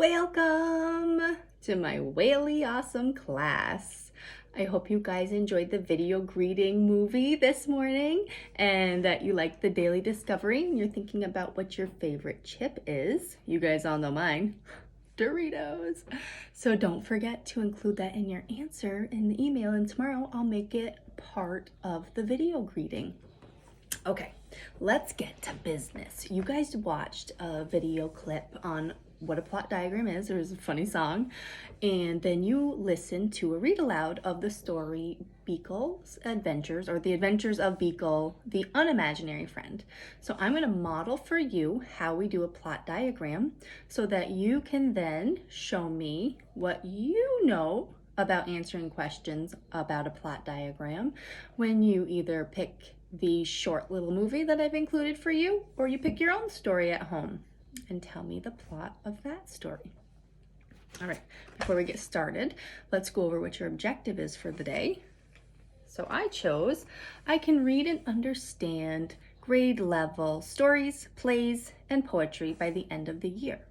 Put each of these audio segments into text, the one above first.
Welcome to my whaley awesome class. I hope you guys enjoyed the video greeting movie this morning and that you liked the daily discovery and you're thinking about what your favorite chip is. You guys all know mine, Doritos. So don't forget to include that in your answer in the email, and tomorrow I'll make it part of the video greeting. Okay, let's get to business. You guys watched a video clip on what a plot diagram is. There's a funny song. And then you listened to a read aloud of the story Beekle's Adventures, or The Adventures of Beekle, the Unimaginary Friend. So I'm going to model for you how we do a plot diagram so that you can then show me what you know about answering questions about a plot diagram when you either pick the short little movie that I've included for you, or you pick your own story at home and tell me the plot of that story. All right, before we get started, let's go over what your objective is for the day. So I chose, I can read and understand grade level stories, plays, and poetry by the end of the year.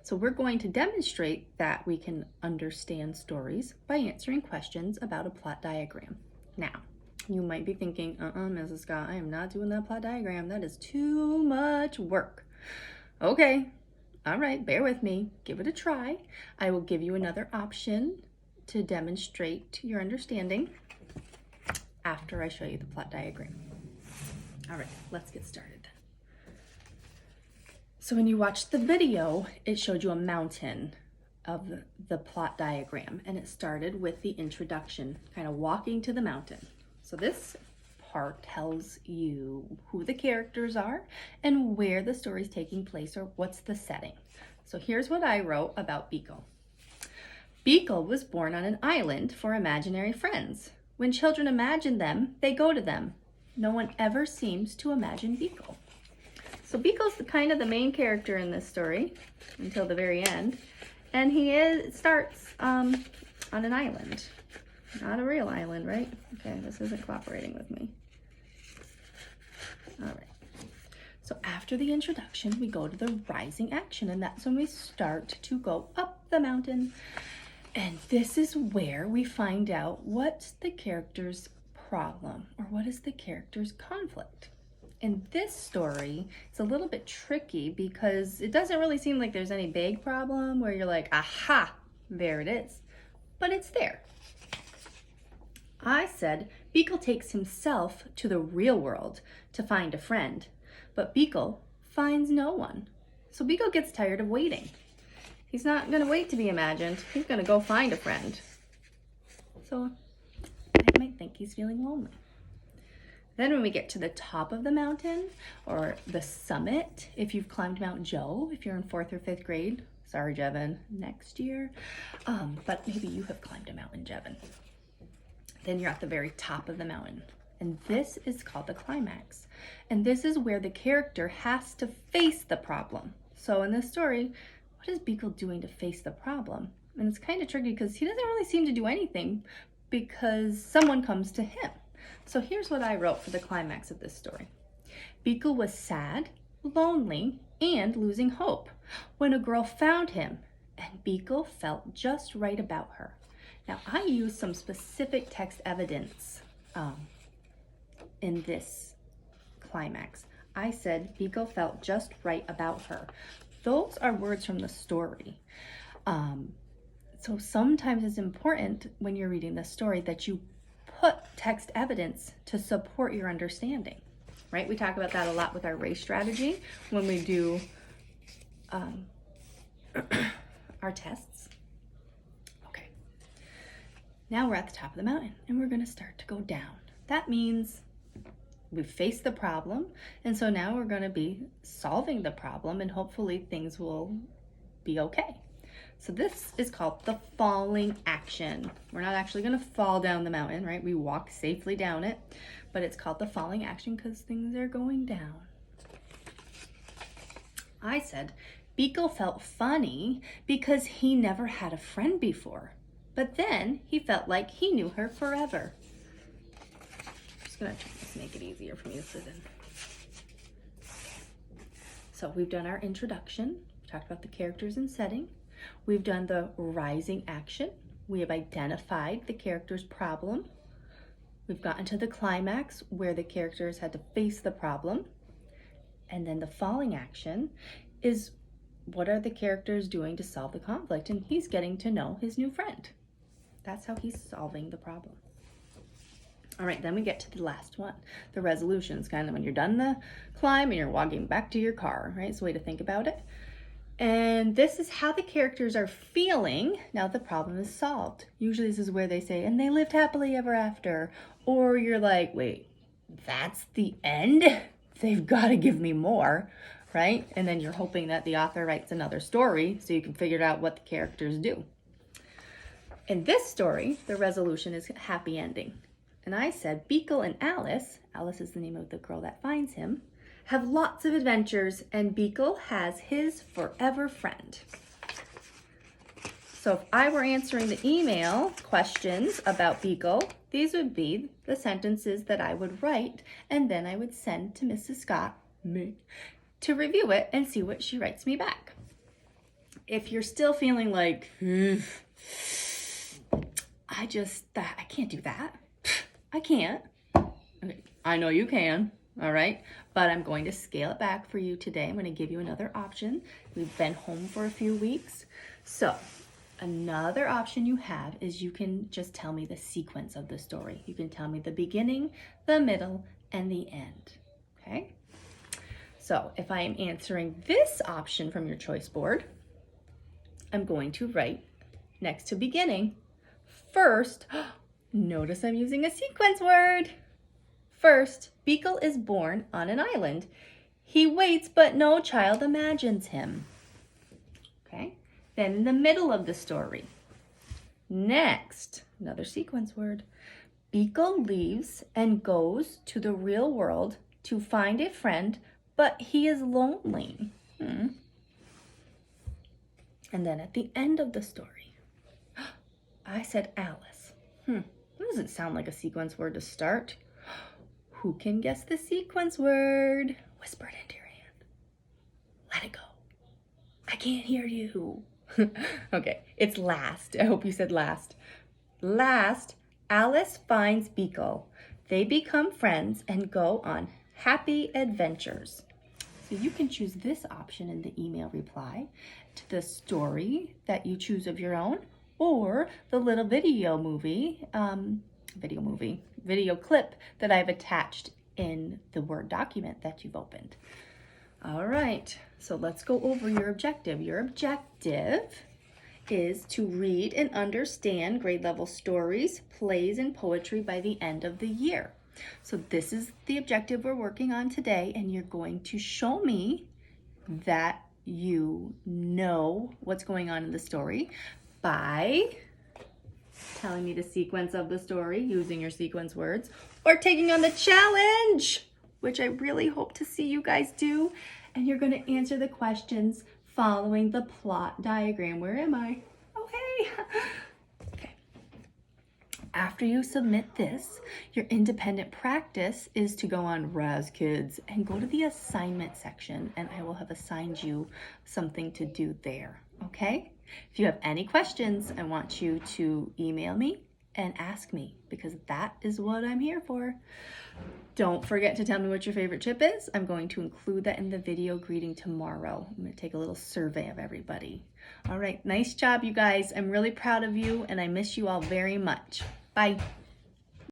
So we're going to demonstrate that we can understand stories by answering questions about a plot diagram. Now, you might be thinking, Mrs. Scott, I am not doing that plot diagram. That is too much work. Okay, all right, bear with me. Give it a try. I will give you another option to demonstrate your understanding after I show you the plot diagram. All right, let's get started. So when you watched the video, it showed you a mountain of the plot diagram, and it started with the introduction, kind of walking to the mountain. So this part tells you who the characters are and where the story is taking place, or what's the setting. So here's what I wrote about Beekle. Beekle was born on an island for imaginary friends. When children imagine them, they go to them. No one ever seems to imagine Beekle. So Beekle's kind of the main character in this story until the very end, and he starts on an island. Not a real island, right? Okay, this isn't cooperating with me. All right. So after the introduction, we go to the rising action, and that's when we start to go up the mountain. And this is where we find out what's the character's problem, or what is the character's conflict. In this story, it's a little bit tricky because it doesn't really seem like there's any big problem where you're like, aha, there it is. But it's there. I said Beekle takes himself to the real world to find a friend, but Beekle finds no one. So Beekle gets tired of waiting. He's not going to wait to be imagined. He's going to go find a friend. So I might think he's feeling lonely. Then when we get to the top of the mountain, or the summit, if you've climbed Mount Joe, if you're in 4th or 5th grade, sorry, Jevin, next year, but maybe you have climbed a mountain, Jevin. Then you're at the very top of the mountain. And this is called the climax. And this is where the character has to face the problem. So in this story, what is Beekle doing to face the problem? And it's kind of tricky because he doesn't really seem to do anything because someone comes to him. So here's what I wrote for the climax of this story. Beekle was sad, lonely, and losing hope when a girl found him, and Beekle felt just right about her. Now, I used some specific text evidence in this climax. I said Beekle felt just right about her. Those are words from the story. So sometimes it's important when you're reading the story that you put text evidence to support your understanding, right? We talk about that a lot with our race strategy when we do our tests. Now we're at the top of the mountain and we're going to start to go down. That means we've faced the problem, and so now we're going to be solving the problem, and hopefully things will be okay. So this is called the falling action. We're not actually going to fall down the mountain, right? We walk safely down it, but it's called the falling action because things are going down. I said Beekle felt funny because he never had a friend before. But then he felt like he knew her forever. I'm just gonna try to make it easier for me to sit in. So we've done our introduction, talked about the characters and setting. We've done the rising action. We have identified the character's problem. We've gotten to the climax where the characters had to face the problem. And then the falling action is what are the characters doing to solve the conflict? And he's getting to know his new friend. That's how he's solving the problem. All right, then we get to the last one. The resolutions, kind of when you're done the climb and you're walking back to your car, right? It's a way to think about it. And this is how the characters are feeling now the problem is solved. Usually this is where they say, and they lived happily ever after. Or you're like, wait, that's the end? They've got to give me more, right? And then you're hoping that the author writes another story so you can figure out what the characters do. In this story, the resolution is happy ending. And I said Beekle and Alice is the name of the girl that finds him, have lots of adventures, and Beekle has his forever friend. So if I were answering the email questions about Beekle, these would be the sentences that I would write, and then I would send to Mrs. Scott, me, to review it and see what she writes me back. If you're still feeling like, I can't do that. I can't. Okay, I know you can, all right? But I'm going to scale it back for you today. I'm going to give you another option. We've been home for a few weeks. So another option you have is you can just tell me the sequence of the story. You can tell me the beginning, the middle, and the end, okay? So if I am answering this option from your choice board, I'm going to write next to beginning, first, notice I'm using a sequence word. First, Beekle is born on an island. He waits, but no child imagines him. Okay, then in the middle of the story. Next, another sequence word. Beekle leaves and goes to the real world to find a friend, but he is lonely. And then at the end of the story, I said Alice. That doesn't sound like a sequence word to start. Who can guess the sequence word? Whisper it into your hand. Let it go. I can't hear you. Okay, it's last. I hope you said last. Last, Alice finds Beekle. They become friends and go on happy adventures. So you can choose this option in the email reply to the story that you choose of your own, or the little video clip that I've attached in the Word document that you've opened. All right, so let's go over your objective. Your objective is to read and understand grade level stories, plays, and poetry by the end of the year. So this is the objective we're working on today, and you're going to show me that you know what's going on in the story by telling me the sequence of the story using your sequence words, or taking on the challenge, which I really hope to see you guys do. And you're going to answer the questions following the plot diagram. Where am I? Oh, hey. Okay. After you submit this, your independent practice is to go on Raz Kids and go to the assignment section, and I will have assigned you something to do there, okay? If you have any questions, I want you to email me and ask me, because that is what I'm here for. Don't forget to tell me what your favorite chip is. I'm going to include that in the video greeting tomorrow. I'm going to take a little survey of everybody. All right, nice job, you guys. I'm really proud of you, and I miss you all very much. Bye.